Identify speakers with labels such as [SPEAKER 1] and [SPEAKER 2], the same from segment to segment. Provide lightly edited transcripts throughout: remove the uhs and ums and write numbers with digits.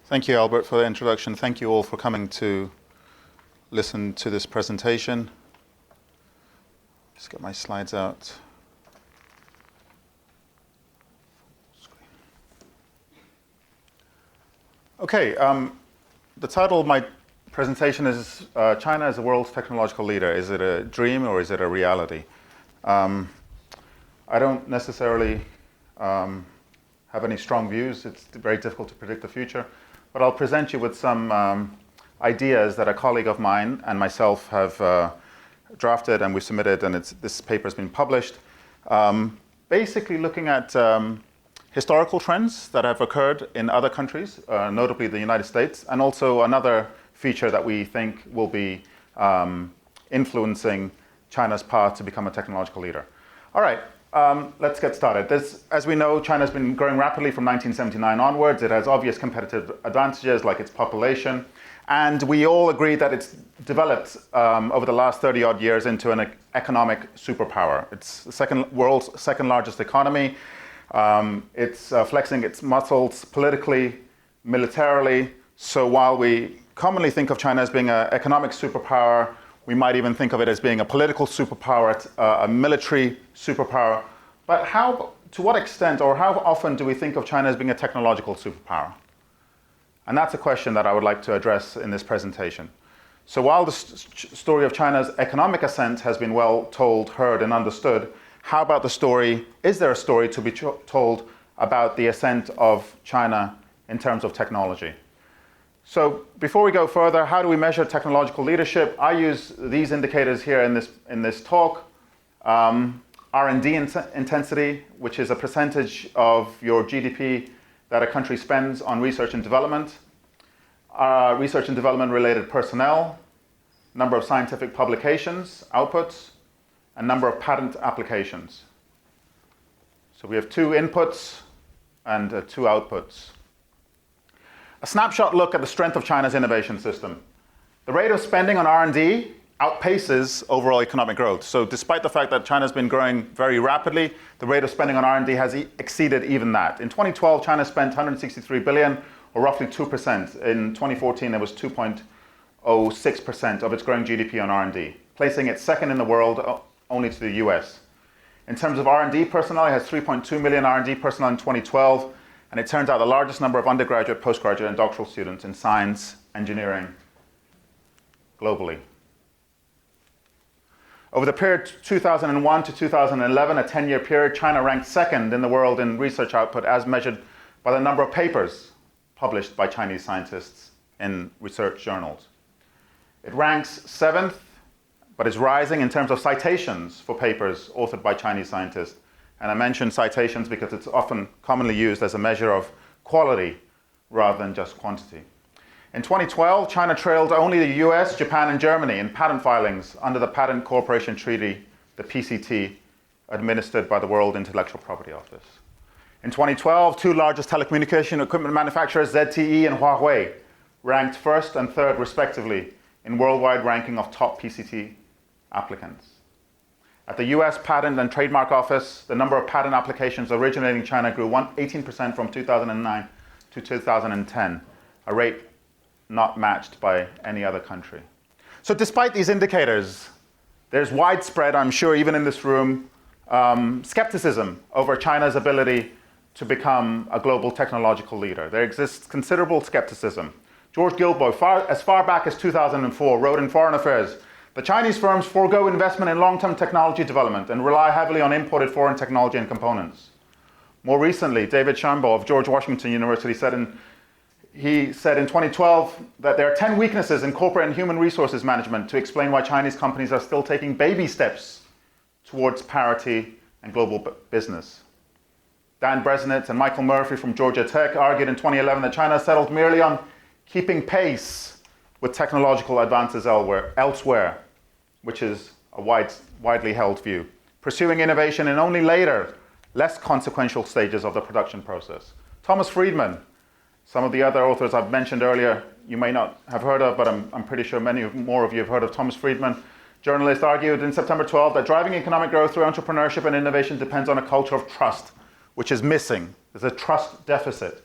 [SPEAKER 1] Thank you, Albert, for the introduction. Thank you all for coming to listen to this presentation. Just get my slides out. Okay, the title of my presentation is China as the world's technological leader. Is it a dream or is it a reality? I don't necessarily have any strong views. It's very difficult to predict the future. But I'll present you with some ideas that a colleague of mine and myself have drafted and we submitted, and this paper has been published. Basically looking at historical trends that have occurred in other countries, notably the United States, and also another feature that we think will be influencing China's path to become a technological leader. All right. Let's get started. As we know, China's been growing rapidly from 1979 onwards. It has obvious competitive advantages like its population. And we all agree that it's developed over the last 30-odd years into an economic superpower. It's the world's second largest economy. It's flexing its muscles politically, militarily. So while we commonly think of China as being an economic superpower, we might even think of it as being a political superpower, a military superpower. But to what extent or how often do we think of China as being a technological superpower? And that's a question that I would like to address in this presentation. So while the story of China's economic ascent has been well told, heard, and understood, how about the story, is there a story to be told about the ascent of China in terms of technology? So before we go further, how do we measure technological leadership? I use these indicators here in this talk. R&D intensity, which is a percentage of your GDP that a country spends on research and development. Research and development related personnel, number of scientific publications, outputs, and number of patent applications. So we have 2 inputs and 2 outputs. A snapshot look at the strength of China's innovation system. The rate of spending on R&D outpaces overall economic growth. So despite the fact that China's been growing very rapidly, the rate of spending on R&D has exceeded even that. In 2012, China spent 163 billion, or roughly 2%. In 2014, it was 2.06% of its growing GDP on R&D, placing it second in the world only to the US. In terms of R&D personnel, it has 3.2 million R&D personnel in 2012, and it turns out the largest number of undergraduate, postgraduate, and doctoral students in science, engineering, globally. Over the period 2001 to 2011, a 10-year period, China ranked second in the world in research output as measured by the number of papers published by Chinese scientists in research journals. It ranks 7th, but is rising in terms of citations for papers authored by Chinese scientists. And I mention citations because it's often commonly used as a measure of quality rather than just quantity. In 2012, China trailed only the US, Japan, and Germany in patent filings under the Patent Cooperation Treaty, the PCT, administered by the World Intellectual Property Office. In 2012, 2 largest telecommunication equipment manufacturers, ZTE and Huawei, ranked 1st and 3rd respectively in worldwide ranking of top PCT applicants. At the US Patent and Trademark Office, the number of patent applications originating in China grew 18% from 2009 to 2010, a rate not matched by any other country. So despite these indicators, there's widespread, I'm sure even in this room, skepticism over China's ability to become a global technological leader. There exists considerable skepticism. George Guilbeau, as far back as 2004, wrote in Foreign Affairs, "The Chinese firms forego investment in long-term technology development and rely heavily on imported foreign technology and components." More recently, David Shambaugh of George Washington University said in 2012 that there are 10 weaknesses in corporate and human resources management to explain why Chinese companies are still taking baby steps towards parity and global business. Dan Bresnitz and Michael Murphy from Georgia Tech argued in 2011 that China settled merely on keeping pace with technological advances elsewhere, which is a widely held view, pursuing innovation in only later, less consequential stages of the production process. Thomas Friedman, some of the other authors I've mentioned earlier, you may not have heard of, but I'm pretty sure more of you have heard of Thomas Friedman. Journalist argued in September 12 that driving economic growth through entrepreneurship and innovation depends on a culture of trust, which is missing. There's a trust deficit,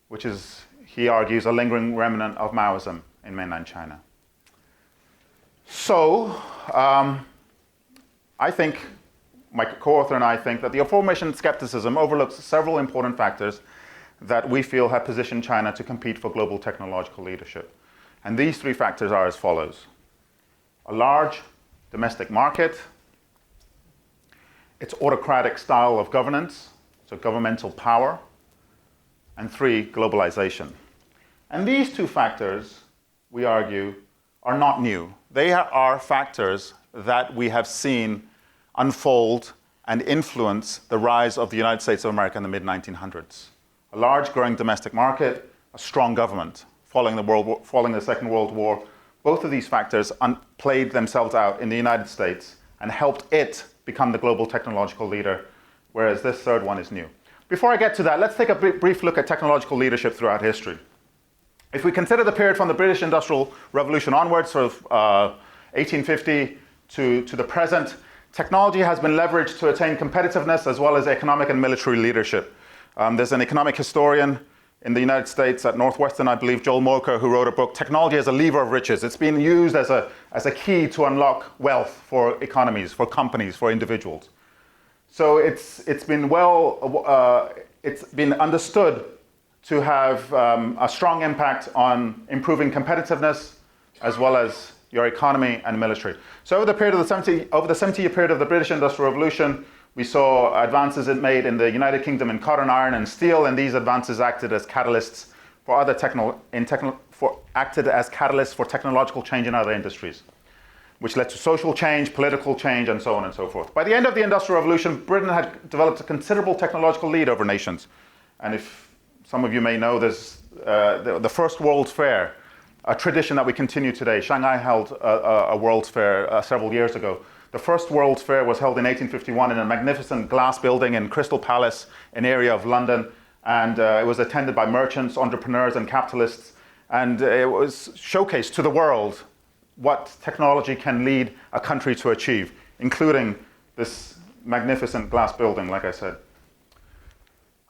[SPEAKER 1] which is he argues, a lingering remnant of Maoism in mainland China. So, I think, my co-author and I think, that the aforementioned skepticism overlooks several important factors that we feel have positioned China to compete for global technological leadership. And these three factors are as follows: a large domestic market, its autocratic style of governance, so governmental power, and three, globalization. And these two factors, we argue, are not new. They are factors that we have seen unfold and influence the rise of the United States of America in the mid-1900s. A large growing domestic market, a strong government. Following the Second World War, both of these factors played themselves out in the United States and helped it become the global technological leader, whereas this third one is new. Before I get to that, let's take a brief look at technological leadership throughout history. If we consider the period from the British Industrial Revolution onwards, sort of 1850 to the present, technology has been leveraged to attain competitiveness as well as economic and military leadership. There's an economic historian in the United States at Northwestern, I believe, Joel Mokyr, who wrote a book, Technology as a Lever of Riches. It's been used as a key to unlock wealth for economies, for companies, for individuals. So it's been understood to have a strong impact on improving competitiveness as well as your economy and military. So over the 70-year period of the British Industrial Revolution, we saw advances it made in the United Kingdom in cotton, iron, and steel, and these advances acted as catalysts for technological change in other industries, which led to social change, political change, and so on and so forth. By the end of the Industrial Revolution, Britain had developed a considerable technological lead over nations. And if some of you may know, there's the First World's Fair, a tradition that we continue today. Shanghai held a World's Fair several years ago. The first World's Fair was held in 1851 in a magnificent glass building in Crystal Palace, an area of London, and it was attended by merchants, entrepreneurs, and capitalists, and it was showcased to the world what technology can lead a country to achieve, including this magnificent glass building, like I said.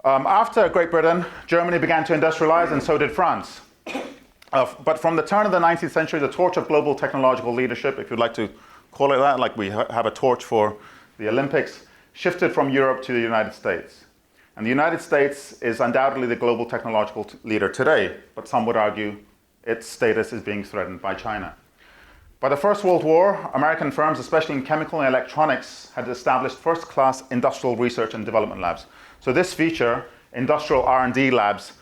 [SPEAKER 1] After Great Britain, Germany began to industrialize, and so did France. But from the turn of the 19th century, the torch of global technological leadership, if you'd like to call it that, like we have a torch for the Olympics, shifted from Europe to the United States. And the United States is undoubtedly the global technological leader today, but some would argue its status is being threatened by China. By the First World War, American firms, especially in chemical and electronics, had established first-class industrial research and development labs. So this feature, industrial R&D labs,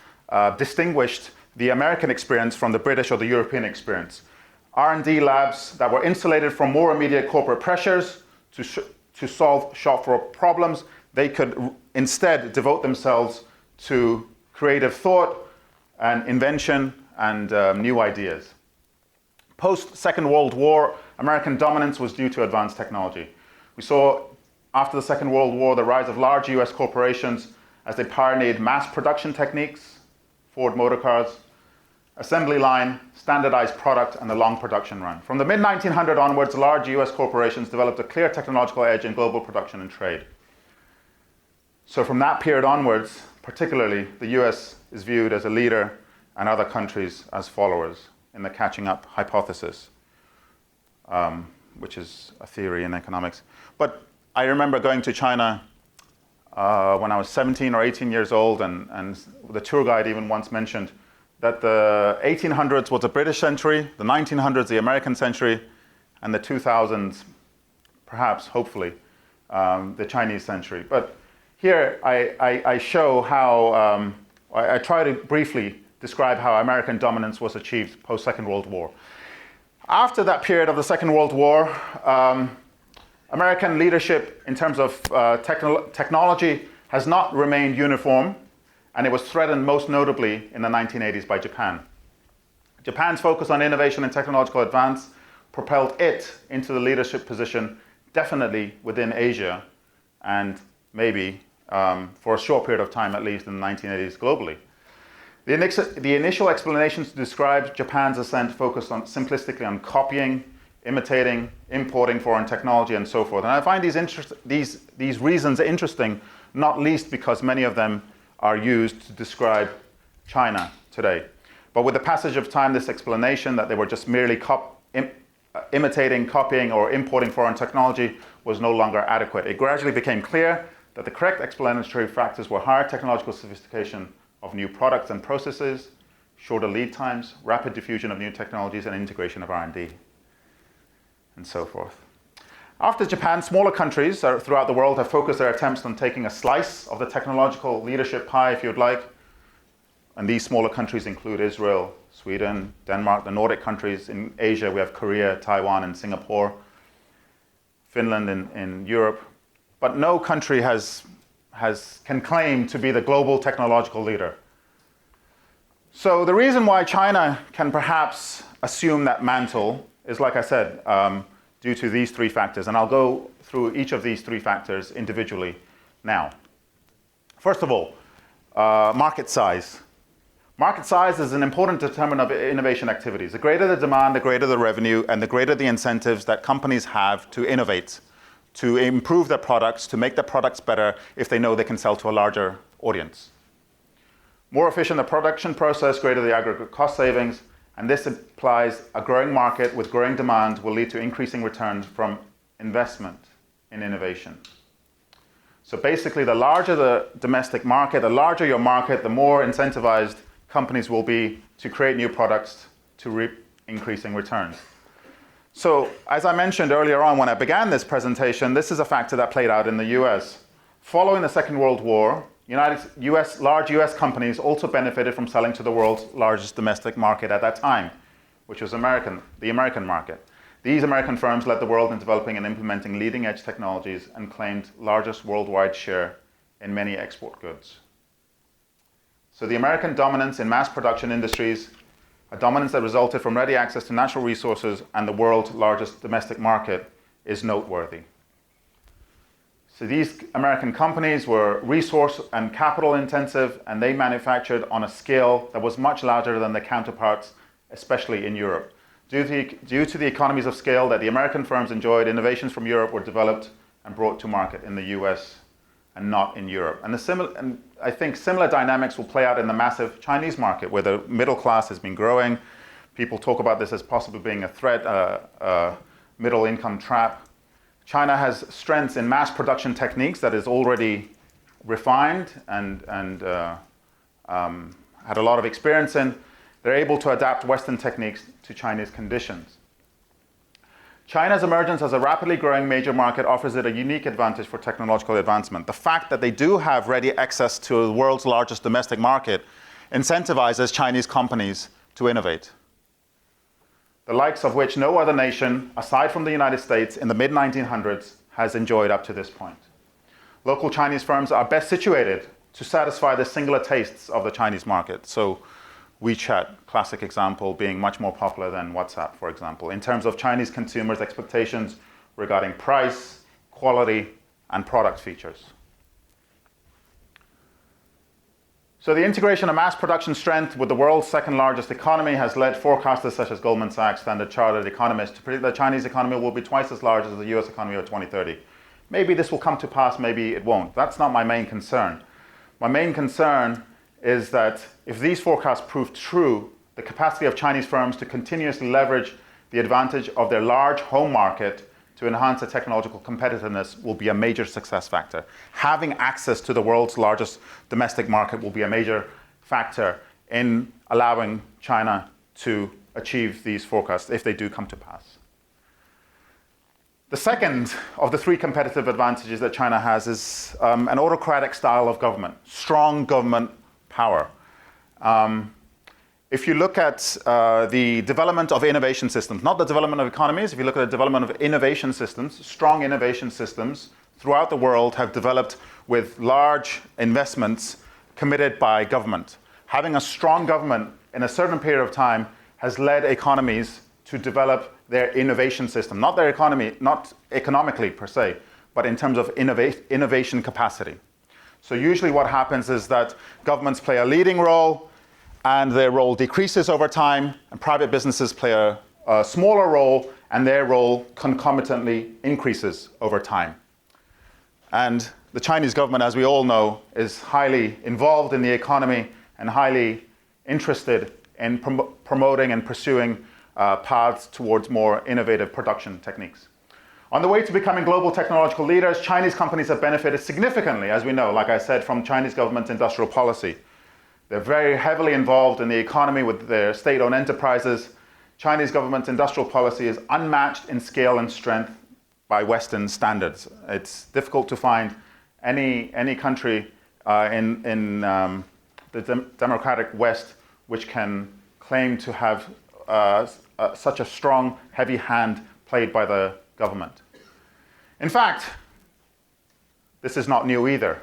[SPEAKER 1] distinguished the American experience from the British or the European experience. R&D labs that were insulated from more immediate corporate pressures to solve shop floor problems. They could instead devote themselves to creative thought and invention and new ideas. Post-Second World War, American dominance was due to advanced technology. We saw, after the Second World War, the rise of large US corporations as they pioneered mass production techniques, Ford Motor Cars, assembly line, standardized product, and the long production run. From the mid-1900s onwards, large US corporations developed a clear technological edge in global production and trade. So from that period onwards, particularly, the US is viewed as a leader and other countries as followers in the catching up hypothesis, which is a theory in economics. But I remember going to China when I was 17 or 18 years old, and the tour guide even once mentioned that the 1800s was the British century, the 1900s the American century, and the 2000s, perhaps, hopefully, the Chinese century. But here I show how, I try to briefly describe how American dominance was achieved post-Second World War. After that period of the Second World War, American leadership in terms of technology has not remained uniform, and it was threatened most notably in the 1980s by Japan. Japan's focus on innovation and technological advance propelled it into the leadership position, definitely within Asia, and maybe for a short period of time, at least in the 1980s globally. The initial explanations to describe Japan's ascent focused on simplistically on copying, imitating, importing foreign technology, and so forth. And I find these reasons interesting, not least because many of them are used to describe China today. But with the passage of time, this explanation that they were just merely imitating, copying, or importing foreign technology was no longer adequate. It gradually became clear that the correct explanatory factors were higher technological sophistication of new products and processes, shorter lead times, rapid diffusion of new technologies, and integration of R&D, and so forth. After Japan, smaller countries throughout the world have focused their attempts on taking a slice of the technological leadership pie, if you'd like. And these smaller countries include Israel, Sweden, Denmark, the Nordic countries. In Asia, we have Korea, Taiwan, and Singapore. Finland in Europe. But no country can claim to be the global technological leader. So the reason why China can perhaps assume that mantle is, like I said, due to these three factors. And I'll go through each of these three factors individually now. First of all, market size. Market size is an important determinant of innovation activities. The greater the demand, the greater the revenue, and the greater the incentives that companies have to innovate, to improve their products, to make their products better if they know they can sell to a larger audience. More efficient the production process, greater the aggregate cost savings, and this implies a growing market with growing demand will lead to increasing returns from investment in innovation. So basically, the larger the domestic market, the larger your market, the more incentivized companies will be to create new products to reap increasing returns. So as I mentioned earlier on when I began this presentation, this is a factor that played out in the US. Following the Second World War, large US companies also benefited from selling to the world's largest domestic market at that time, which was the American market. These American firms led the world in developing and implementing leading-edge technologies and claimed largest worldwide share in many export goods. So the American dominance in mass production industries, a dominance that resulted from ready access to natural resources and the world's largest domestic market, is noteworthy. So these American companies were resource and capital intensive, and they manufactured on a scale that was much larger than their counterparts, especially in Europe. Due to the economies of scale that the American firms enjoyed, innovations from Europe were developed and brought to market in the US and not in Europe. And I think similar dynamics will play out in the massive Chinese market, where the middle class has been growing. People talk about this as possibly being a threat, a middle income trap. China has strengths in mass production techniques that is already refined and had a lot of experience in. They're able to adapt Western techniques to Chinese conditions. China's emergence as a rapidly growing major market offers it a unique advantage for technological advancement. The fact that they do have ready access to the world's largest domestic market incentivizes Chinese companies to innovate, the likes of which no other nation, aside from the United States, in the mid-1900s has enjoyed up to this point. Local Chinese firms are best situated to satisfy the singular tastes of the Chinese market. So WeChat, classic example, being much more popular than WhatsApp, for example, in terms of Chinese consumers' expectations regarding price, quality, and product features. So the integration of mass production strength with the world's second largest economy has led forecasters such as Goldman Sachs, Standard Chartered economists to predict that the Chinese economy will be twice as large as the US economy of 2030. Maybe this will come to pass, maybe it won't. That's not my main concern. My main concern is that if these forecasts prove true, the capacity of Chinese firms to continuously leverage the advantage of their large home market to enhance their technological competitiveness will be a major success factor. Having access to the world's largest domestic market will be a major factor in allowing China to achieve these forecasts if they do come to pass. The second of the three competitive advantages that China has is an autocratic style of government, strong government power. If you look at the development of innovation systems, not the development of economies, if you look at the development of innovation systems, strong innovation systems throughout the world have developed with large investments committed by government. Having a strong government in a certain period of time has led economies to develop their innovation system, not their economy, not economically per se, but in terms of innovation capacity. So usually what happens is that governments play a leading role and their role decreases over time, and private businesses play a smaller role and their role concomitantly increases over time. And the Chinese government, as we all know, is highly involved in the economy and highly interested in promoting and pursuing paths towards more innovative production techniques. On the way to becoming global technological leaders, Chinese companies have benefited significantly, as we know, like I said, from Chinese government's industrial policy. They're very heavily involved in the economy with their state-owned enterprises. Chinese government's industrial policy is unmatched in scale and strength by Western standards. It's difficult to find any country in the democratic West which can claim to have such a strong, heavy hand played by the government. In fact, this is not new either.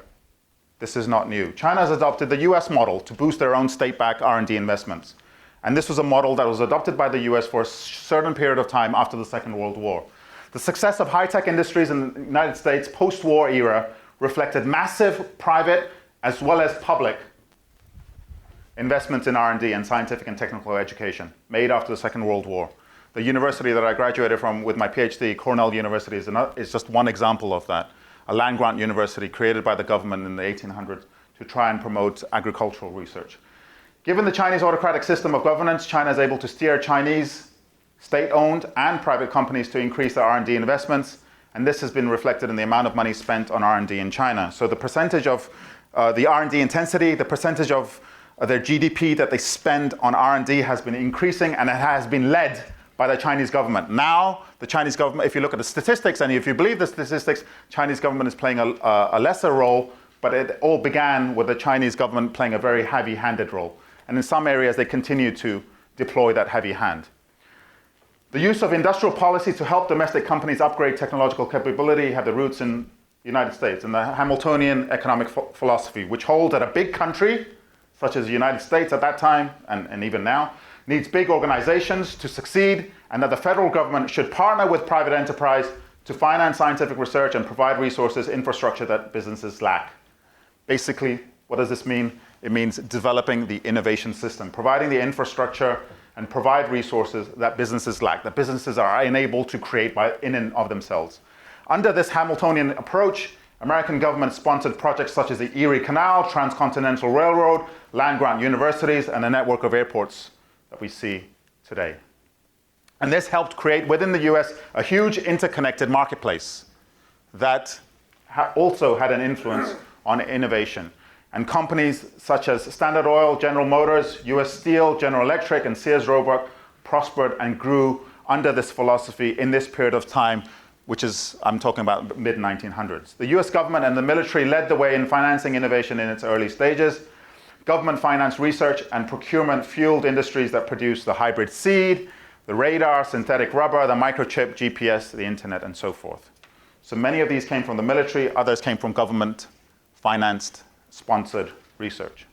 [SPEAKER 1] This is not new. China has adopted the US model to boost their own state-backed R&D investments. And this was a model that was adopted by the US for a certain period of time after the Second World War. The success of high-tech industries in the United States post-war era reflected massive private as well as public investments in R&D and scientific and technical education made after the Second World War. The university that I graduated from with my PhD, Cornell University, is just one example of that. A land-grant university created by the government in the 1800s to try and promote agricultural research. Given the Chinese autocratic system of governance, China is able to steer Chinese state-owned and private companies to increase their R&D investments, and this has been reflected in the amount of money spent on R&D in China. So the percentage of the R&D intensity, the percentage of their GDP that they spend on R&D has been increasing, and it has been led by the Chinese government. Now, the Chinese government, if you look at the statistics, and if you believe the statistics, Chinese government is playing a lesser role, but it all began with the Chinese government playing a very heavy-handed role. And in some areas, they continue to deploy that heavy hand. The use of industrial policy to help domestic companies upgrade technological capability had the roots in the United States, in the Hamiltonian economic philosophy, which holds that a big country, such as the United States at that time, and even now, needs big organizations to succeed, and that the federal government should partner with private enterprise to finance scientific research and provide resources, infrastructure that businesses lack. Basically, what does this mean? It means developing the innovation system, providing the infrastructure and provide resources that businesses lack, that businesses are unable to create in and of themselves. Under this Hamiltonian approach, American government sponsored projects such as the Erie Canal, Transcontinental Railroad, land-grant universities, and a network of airports that we see today. And this helped create within the US a huge interconnected marketplace that also had an influence on innovation. And companies such as Standard Oil, General Motors, US Steel, General Electric, and Sears Roebuck prospered and grew under this philosophy in this period of time, which is, I'm talking about mid-1900s. The US government and the military led the way in financing innovation in its early stages. Government financed research and procurement fueled industries that produced the hybrid seed, the radar, synthetic rubber, the microchip, GPS, the internet, and so forth. So many of these came from the military, others came from government financed, sponsored research.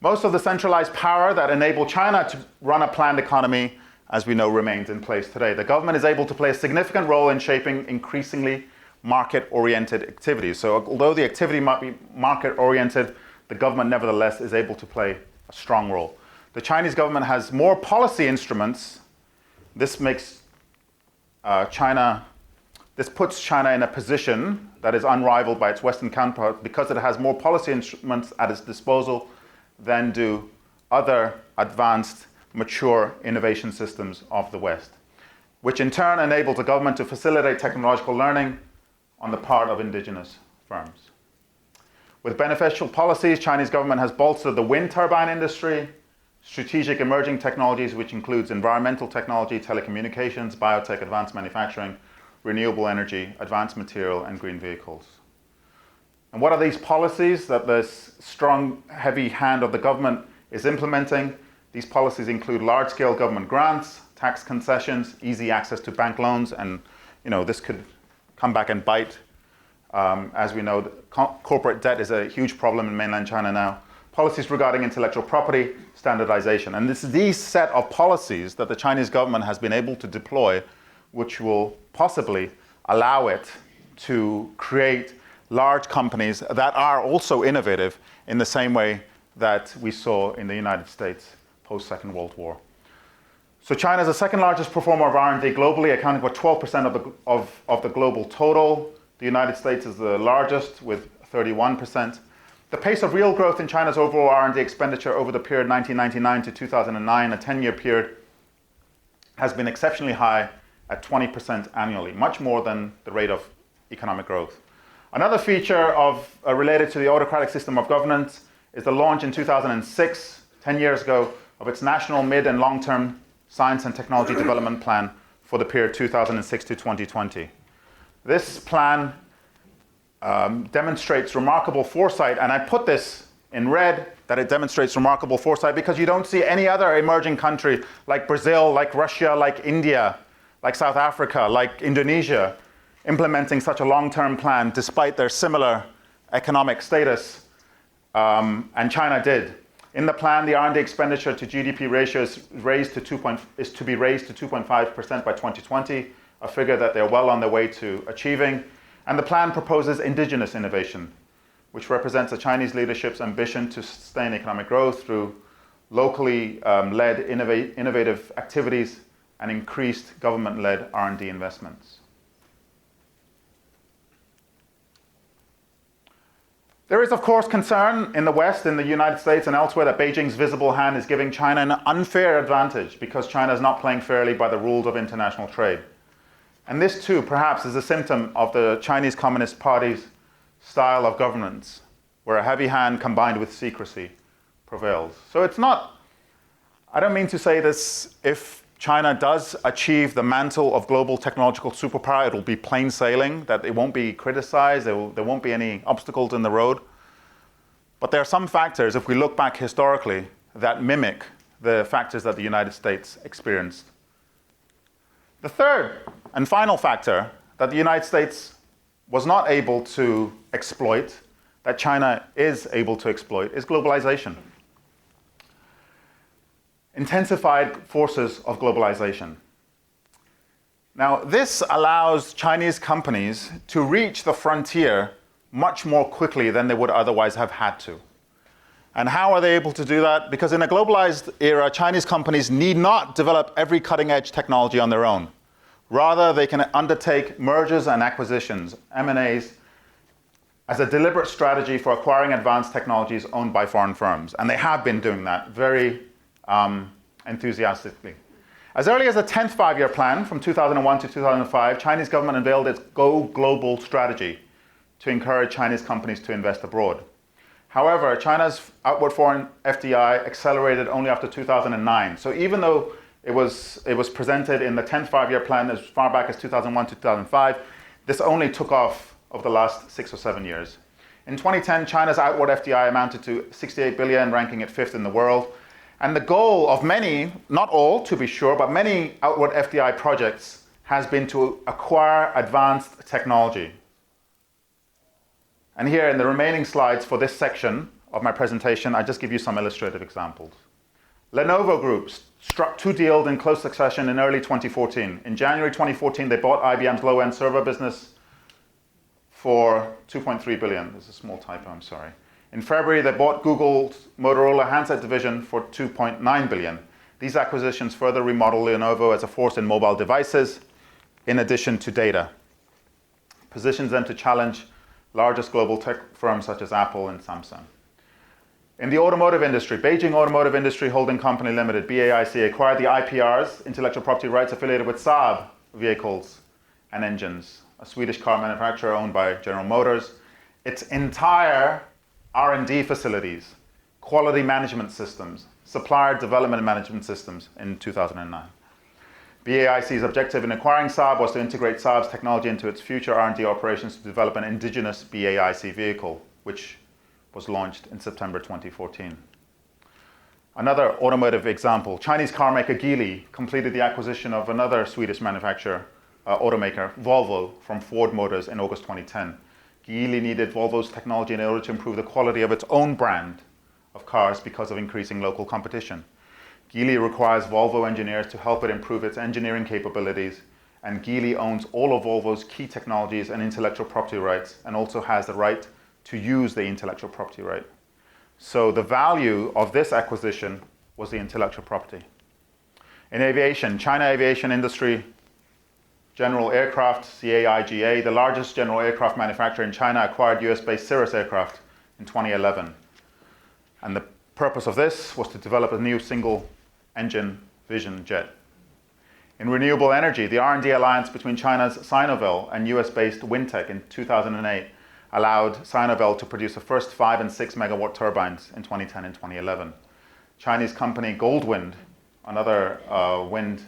[SPEAKER 1] Most of the centralized power that enabled China to run a planned economy, as we know, remains in place today. The government is able to play a significant role in shaping increasingly market-oriented activities. So although the activity might be market-oriented, the government nevertheless is able to play a strong role. The Chinese government has more policy instruments. This makes this puts China in a position that is unrivaled by its Western counterpart because it has more policy instruments at its disposal than do other advanced, mature innovation systems of the West, which in turn enables the government to facilitate technological learning on the part of indigenous firms. With beneficial policies, Chinese government has bolstered the wind turbine industry, strategic emerging technologies, which includes environmental technology, telecommunications, biotech, advanced manufacturing, renewable energy, advanced material, and green vehicles. And what are these policies that this strong, heavy hand of the government is implementing? These policies include large-scale government grants, tax concessions, easy access to bank loans, and this could come back and bite. As we know, corporate debt is a huge problem in mainland China now. Policies regarding intellectual property, standardization. And it's these set of policies that the Chinese government has been able to deploy, which will possibly allow it to create large companies that are also innovative in the same way that we saw in the United States post-Second World War. So China is the second largest performer of R&D globally, accounting for 12% of the global total. The United States is the largest with 31%. The pace of real growth in China's overall R&D expenditure over the period 1999 to 2009, a 10-year period, has been exceptionally high at 20% annually, much more than the rate of economic growth. Another feature related to the autocratic system of governance is the launch in 2006, 10 years ago, of its national mid and long-term science and technology development plan for the period 2006 to 2020. This plan demonstrates remarkable foresight, and I put this in red, that it demonstrates remarkable foresight because you don't see any other emerging country like Brazil, like Russia, like India, like South Africa, like Indonesia, implementing such a long-term plan despite their similar economic status, and China did. In the plan, the R&D expenditure to GDP ratio is to be raised to 2.5% by 2020, a figure that they're well on their way to achieving. And the plan proposes indigenous innovation, which represents the Chinese leadership's ambition to sustain economic growth through locally led innovative activities and increased government-led R&D investments. There is, of course, concern in the West, in the United States and elsewhere, that Beijing's visible hand is giving China an unfair advantage because China is not playing fairly by the rules of international trade. And this, too, perhaps, is a symptom of the Chinese Communist Party's style of governance, where a heavy hand combined with secrecy prevails. So it's not, I don't mean to say this, if China does achieve the mantle of global technological superpower, it'll be plain sailing, that it won't be criticized, there won't be any obstacles in the road. But there are some factors, if we look back historically, that mimic the factors that the United States experienced. The third and final factor that the United States was not able to exploit, that China is able to exploit, is globalization. Intensified forces of globalization. Now, this allows Chinese companies to reach the frontier much more quickly than they would otherwise have had to. And how are they able to do that? Because in a globalized era, Chinese companies need not develop every cutting-edge technology on their own. Rather, they can undertake mergers and acquisitions, M&As, as a deliberate strategy for acquiring advanced technologies owned by foreign firms. And they have been doing that very enthusiastically. As early as the 10th five-year plan from 2001 to 2005, Chinese government unveiled its Go Global strategy to encourage Chinese companies to invest abroad. However, China's outward foreign FDI accelerated only after 2009. So even though it was presented in the 10th five-year plan as far back as 2001 to 2005, this only took off over the last 6 or 7 years. In 2010, China's outward FDI amounted to 68 billion, ranking it 5th in the world. And the goal of many, not all to be sure, but many outward FDI projects has been to acquire advanced technology. And here in the remaining slides for this section of my presentation, I just give you some illustrative examples. Lenovo Group struck 2 deals in close succession in early 2014. In January 2014, they bought IBM's low-end server business for 2.3 billion. There's a small typo, I'm sorry. In February, they bought Google's Motorola handset division for 2.9 billion. These acquisitions further remodel Lenovo as a force in mobile devices, in addition to data. Positions them to challenge largest global tech firms such as Apple and Samsung. In the automotive industry, Beijing Automotive Industry Holding Company Limited, BAIC, acquired the IPRs, intellectual property rights affiliated with Saab vehicles and engines, a Swedish car manufacturer owned by General Motors. Its entire R&D facilities, quality management systems, supplier development management systems in 2009. BAIC's objective in acquiring Saab was to integrate Saab's technology into its future R&D operations to develop an indigenous BAIC vehicle, which was launched in September 2014. Another automotive example, Chinese car maker Geely completed the acquisition of another Swedish manufacturer, automaker, Volvo, from Ford Motors in August 2010. Geely needed Volvo's technology in order to improve the quality of its own brand of cars because of increasing local competition. Geely requires Volvo engineers to help it improve its engineering capabilities, and Geely owns all of Volvo's key technologies and intellectual property rights, and also has the right to use the intellectual property right. So the value of this acquisition was the intellectual property. In aviation, China Aviation Industry General Aircraft, CAIGA, the largest general aircraft manufacturer in China, acquired US-based Cirrus Aircraft in in 2011. And the purpose of this was to develop a new single-engine Vision jet. In renewable energy, the R&D alliance between China's Sinovel and US-based Wintec in 2008 allowed Sinovel to produce the first 5 and 6 megawatt turbines in 2010 and 2011. Chinese company Goldwind, another wind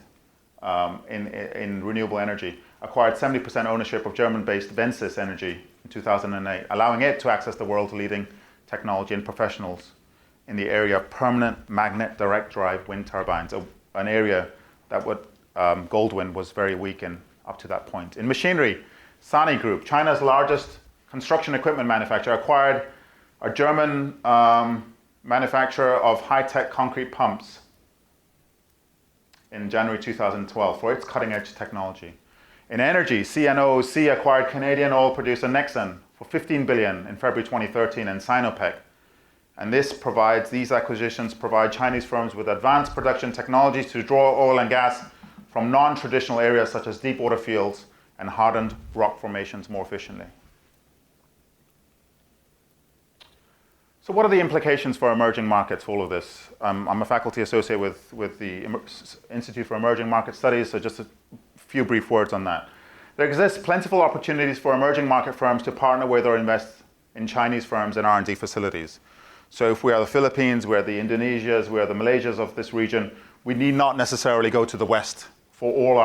[SPEAKER 1] in renewable energy, acquired 70% ownership of German-based Vensis Energy in 2008, allowing it to access the world's leading technology and professionals in the area of permanent magnet direct drive wind turbines, an area that Goldwind was very weak in up to that point. In machinery, Sany Group, China's largest construction equipment manufacturer, acquired a German manufacturer of high-tech concrete pumps in January 2012 for its cutting-edge technology. In energy, CNOOC acquired Canadian oil producer Nexen for $15 billion in February 2013 and Sinopec. And these acquisitions provide Chinese firms with advanced production technologies to draw oil and gas from non-traditional areas such as deep water fields and hardened rock formations more efficiently. So what are the implications for emerging markets for all of this? I'm a faculty associate with the Institute for Emerging Market Studies, so just a few brief words on that. There exists plentiful opportunities for emerging market firms to partner with or invest in Chinese firms and R&D facilities. So if we are the Philippines, we are the Indonesias, we are the Malaysias of this region, we need not necessarily go to the West for all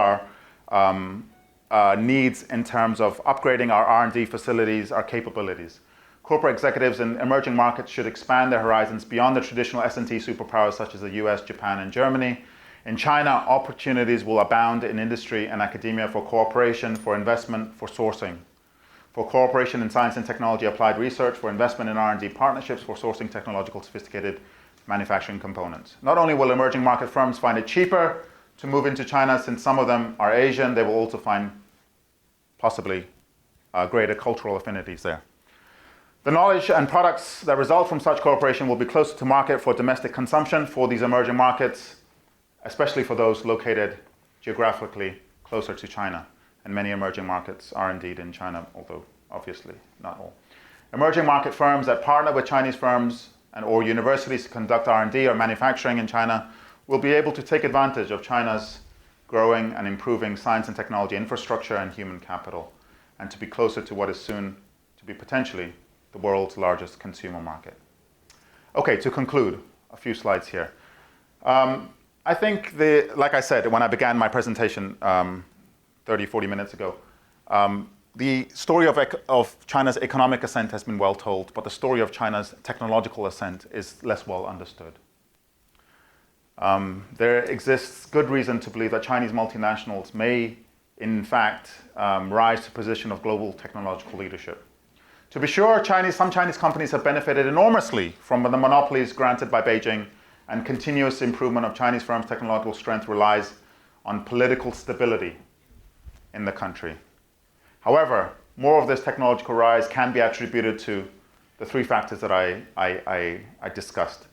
[SPEAKER 1] our needs in terms of upgrading our R&D facilities, our capabilities. Corporate executives in emerging markets should expand their horizons beyond the traditional S&T superpowers such as the US, Japan, and Germany. In China, opportunities will abound in industry and academia for cooperation, for investment, for sourcing. For cooperation in science and technology applied research, for investment in R&D partnerships, for sourcing technological sophisticated manufacturing components. Not only will emerging market firms find it cheaper to move into China, since some of them are Asian, they will also find possibly greater cultural affinities there. The knowledge and products that result from such cooperation will be closer to market for domestic consumption for these emerging markets, especially for those located geographically closer to China. And many emerging markets are indeed in China, although obviously not all. Emerging market firms that partner with Chinese firms or universities to conduct R&D or manufacturing in China will be able to take advantage of China's growing and improving science and technology infrastructure and human capital, and to be closer to what is soon to be potentially the world's largest consumer market. Okay, to conclude, a few slides here. I think, like I said when I began my presentation 30, 40 minutes ago, the story of China's economic ascent has been well told, but the story of China's technological ascent is less well understood. There exists good reason to believe that Chinese multinationals may, in fact, rise to a position of global technological leadership. To be sure, some Chinese companies have benefited enormously from the monopolies granted by Beijing, and continuous improvement of Chinese firms' technological strength relies on political stability in the country. However, more of this technological rise can be attributed to the three factors that I discussed: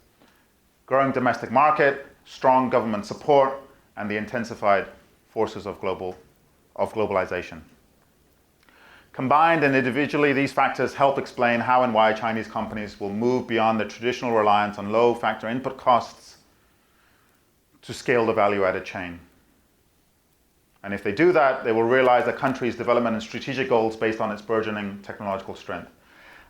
[SPEAKER 1] growing domestic market, strong government support, and the intensified forces of globalization. Combined and individually, these factors help explain how and why Chinese companies will move beyond the traditional reliance on low factor input costs to scale the value-added chain. And if they do that, they will realize the country's development and strategic goals based on its burgeoning technological strength.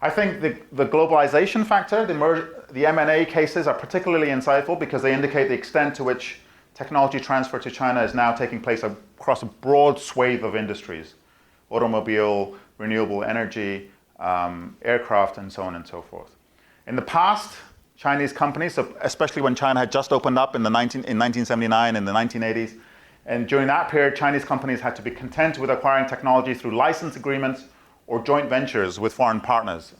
[SPEAKER 1] I think the globalization factor, the M&A cases are particularly insightful because they indicate the extent to which technology transfer to China is now taking place across a broad swathe of industries: automobile, renewable energy, aircraft, and so on and so forth. In the past, Chinese companies, especially when China had just opened up in 1979 and the 1980s, and during that period, Chinese companies had to be content with acquiring technology through license agreements or joint ventures with foreign partners.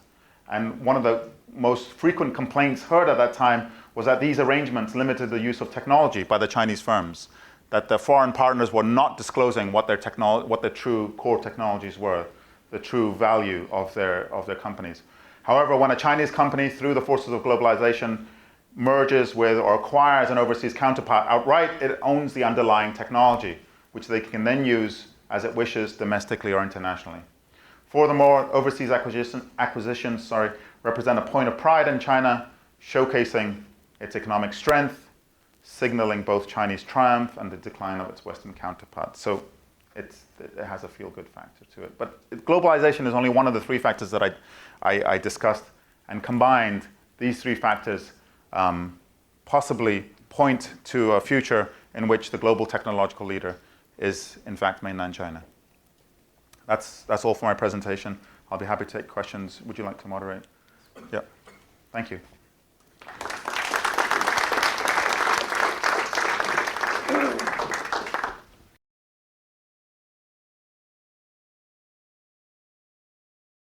[SPEAKER 1] And one of the most frequent complaints heard at that time was that these arrangements limited the use of technology by the Chinese firms, that the foreign partners were not disclosing what their true core technologies were, the true value of their companies. However, when a Chinese company, through the forces of globalization, merges with or acquires an overseas counterpart outright, it owns the underlying technology, which they can then use as it wishes domestically or internationally. Furthermore, overseas acquisitions represent a point of pride in China, showcasing its economic strength, signaling both Chinese triumph and the decline of its Western counterparts. So it has a feel-good factor to it. But globalization is only one of the three factors that I discussed, and combined, these three factors possibly point to a future in which the global technological leader is, in fact, mainland China. That's all for my presentation. I'll be happy to take questions. Would you like to moderate? Yeah. Thank you.